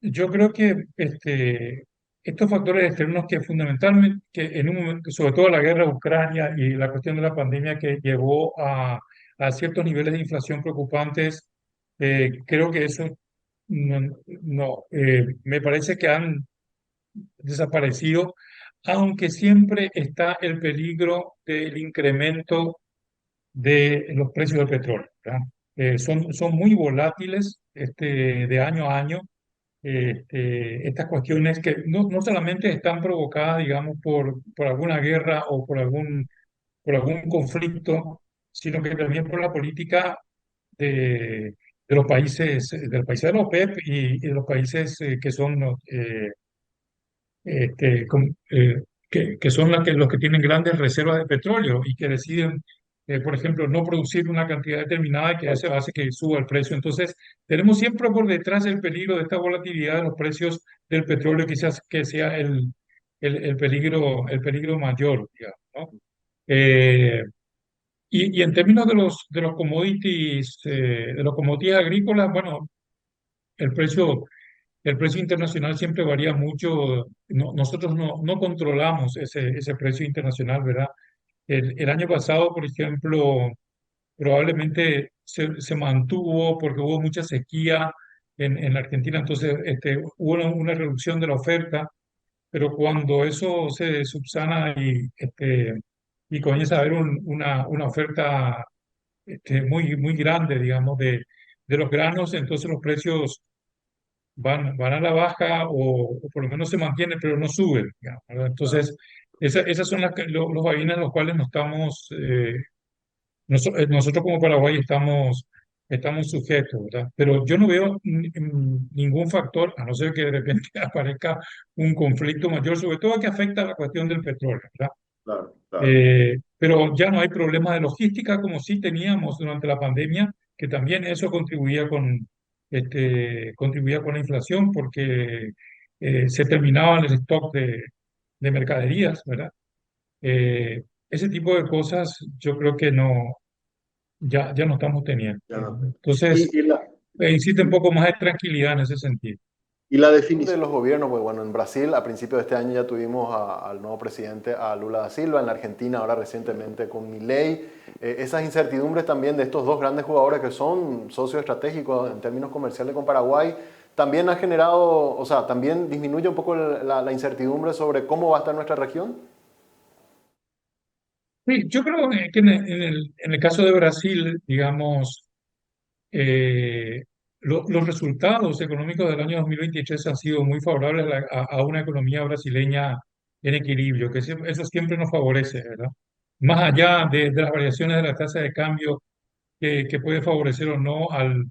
Yo creo que estos factores externos que fundamentalmente, que en un momento, sobre todo la guerra de Ucrania y la cuestión de la pandemia que llevó a ciertos niveles de inflación preocupantes, creo que eso me parece que han desaparecido, aunque siempre está el peligro del incremento de los precios del petróleo, ¿verdad? Son muy volátiles de año a año. Estas cuestiones que no solamente están provocadas, digamos, por alguna guerra o por algún conflicto, sino que también por la política de los países de la OPEP y de los países que son que son los que tienen grandes reservas de petróleo y que deciden, por ejemplo, no producir una cantidad determinada y que eso hace que suba el precio. Entonces, tenemos siempre por detrás el peligro de esta volatilidad de los precios del petróleo, quizás que sea el peligro mayor, digamos, ¿no? Eh, y en términos de los commodities agrícolas, bueno, el precio el precio internacional siempre varía mucho. Nosotros no controlamos ese precio internacional, ¿verdad? El año pasado, por ejemplo, probablemente se mantuvo porque hubo mucha sequía en la Argentina, entonces hubo una reducción de la oferta, pero cuando eso se subsana y comienza a haber una oferta muy grande, digamos, de los granos, entonces los precios van a la baja o por lo menos se mantienen, pero no suben, digamos, ¿verdad? Entonces, esas son los vaivenes a los cuales nos estamos, nosotros como Paraguay estamos sujetos, ¿verdad? Pero yo no veo ningún factor, a no ser que de repente aparezca un conflicto mayor, sobre todo que afecta a la cuestión del petróleo, ¿verdad? Claro, claro. Pero ya no hay problemas de logística como sí teníamos durante la pandemia, que también eso contribuía con la inflación porque se terminaban el stock de mercaderías, ¿verdad? Ese tipo de cosas yo creo que ya no estamos teniendo. Ya no. Entonces, existe un poco más de tranquilidad en ese sentido. Y la definición de los gobiernos, pues bueno, en Brasil a principios de este año ya tuvimos al nuevo presidente, a Lula da Silva, en la Argentina ahora recientemente con Milei. Esas incertidumbres también de estos dos grandes jugadores que son socios estratégicos en términos comerciales con Paraguay, también ha generado, o sea, también disminuye un poco la incertidumbre sobre cómo va a estar nuestra región. Sí, yo creo que en el caso de Brasil, digamos, los resultados económicos del año 2023 han sido muy favorables a una economía brasileña en equilibrio, que eso siempre nos favorece, ¿verdad? Más allá de las variaciones de la tasa de cambio que puede favorecer o no al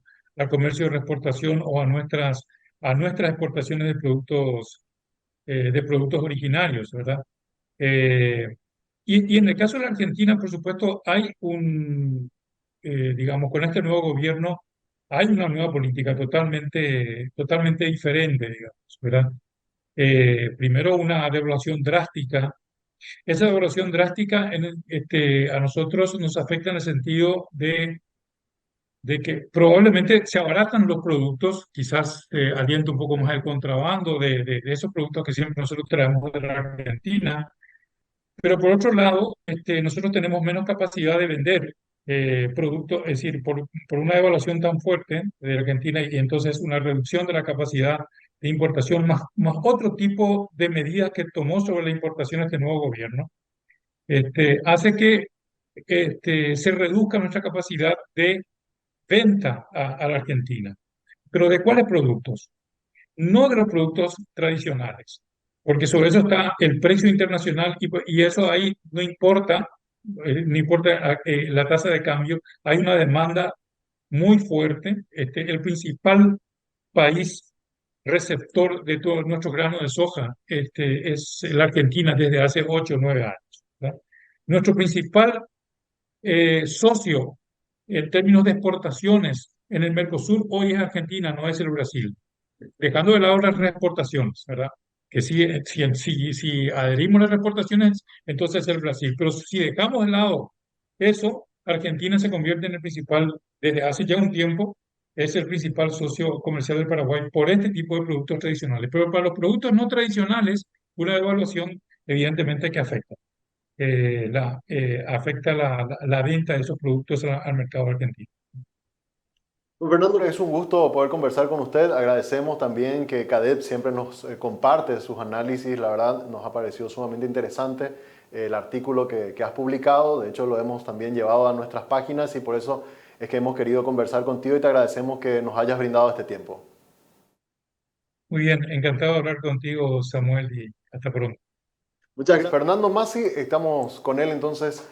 comercio de reexportación o a nuestras exportaciones de productos originarios, ¿verdad? Eh, y en el caso de la Argentina, por supuesto, digamos, con este nuevo gobierno hay una nueva política totalmente diferente, digamos, ¿verdad? Primero, una devaluación drástica. Esa devaluación drástica a nosotros nos afecta en el sentido de que probablemente se abaratan los productos, quizás alienta un poco más el contrabando de esos productos que siempre nosotros traemos de la Argentina, pero por otro lado, nosotros tenemos menos capacidad de vender productos, es decir, por una devaluación tan fuerte de Argentina y entonces una reducción de la capacidad de importación, más otro tipo de medidas que tomó sobre la importación este nuevo gobierno, hace que se reduzca nuestra capacidad de venta a la Argentina. ¿Pero de cuáles productos? No de los productos tradicionales, porque sobre eso está el precio internacional y eso ahí no importa la tasa de cambio, hay una demanda muy fuerte. El principal país receptor de todos nuestros granos de soja es la Argentina desde hace 8 o 9 años, ¿verdad? Nuestro principal socio en términos de exportaciones en el Mercosur hoy es Argentina, no es el Brasil, dejando de lado las reexportaciones, ¿verdad? Que si adherimos a las reexportaciones, entonces es el Brasil. Pero si dejamos de lado eso, Argentina se convierte en el principal, desde hace ya un tiempo, es el principal socio comercial del Paraguay por este tipo de productos tradicionales. Pero para los productos no tradicionales, una devaluación evidentemente que afecta la venta de esos productos al mercado argentino. Pues, Fernando, es un gusto poder conversar con usted. Agradecemos también que CADEP siempre nos comparte sus análisis. La verdad, nos ha parecido sumamente interesante el artículo que has publicado. De hecho, lo hemos también llevado a nuestras páginas y por eso es que hemos querido conversar contigo y te agradecemos que nos hayas brindado este tiempo. Muy bien, encantado de hablar contigo, Samuel, y hasta pronto. Muchas gracias. Fernando Masi, estamos con él entonces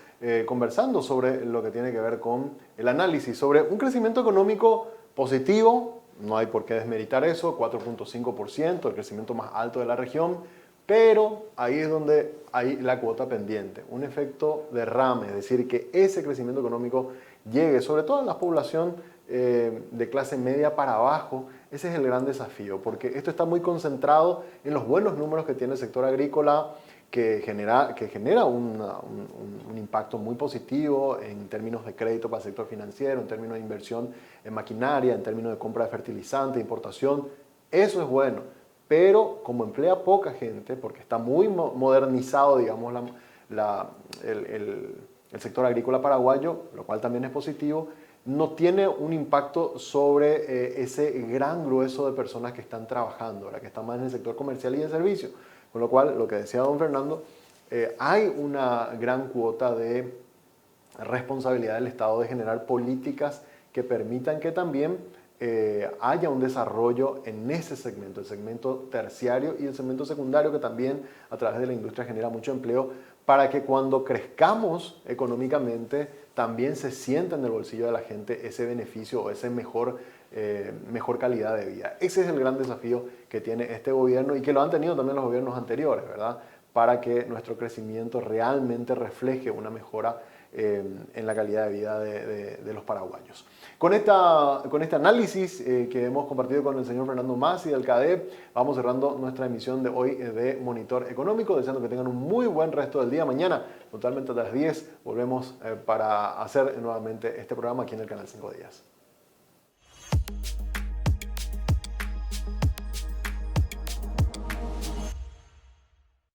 conversando sobre lo que tiene que ver con el análisis, sobre un crecimiento económico positivo, no hay por qué desmeritar eso, 4.5%, el crecimiento más alto de la región, pero ahí es donde hay la cuota pendiente, un efecto derrame, es decir, que ese crecimiento económico llegue, sobre todo en la población de clase media para abajo. Ese es el gran desafío, porque esto está muy concentrado en los buenos números que tiene el sector agrícola, que genera un impacto muy positivo en términos de crédito para el sector financiero, en términos de inversión en maquinaria, en términos de compra de fertilizantes, importación. Eso es bueno, pero como emplea poca gente, porque está muy modernizado, digamos, el sector agrícola paraguayo, lo cual también es positivo, no tiene un impacto sobre ese gran grueso de personas que están trabajando, que están más en el sector comercial y de servicio. Con lo cual, lo que decía don Fernando, hay una gran cuota de responsabilidad del Estado de generar políticas que permitan que también haya un desarrollo en ese segmento, el segmento terciario y el segmento secundario, que también a través de la industria genera mucho empleo, para que cuando crezcamos económicamente también se sienta en el bolsillo de la gente ese beneficio o ese mejor calidad de vida. Ese es el gran desafío que tiene este gobierno y que lo han tenido también los gobiernos anteriores, ¿verdad? Para que nuestro crecimiento realmente refleje una mejora en la calidad de vida de los paraguayos. Con este análisis que hemos compartido con el señor Fernando Masi del CADEP, vamos cerrando nuestra emisión de hoy de Monitor Económico, deseando que tengan un muy buen resto del día. Mañana, totalmente a las 10, volvemos para hacer nuevamente este programa aquí en el canal 5 Días.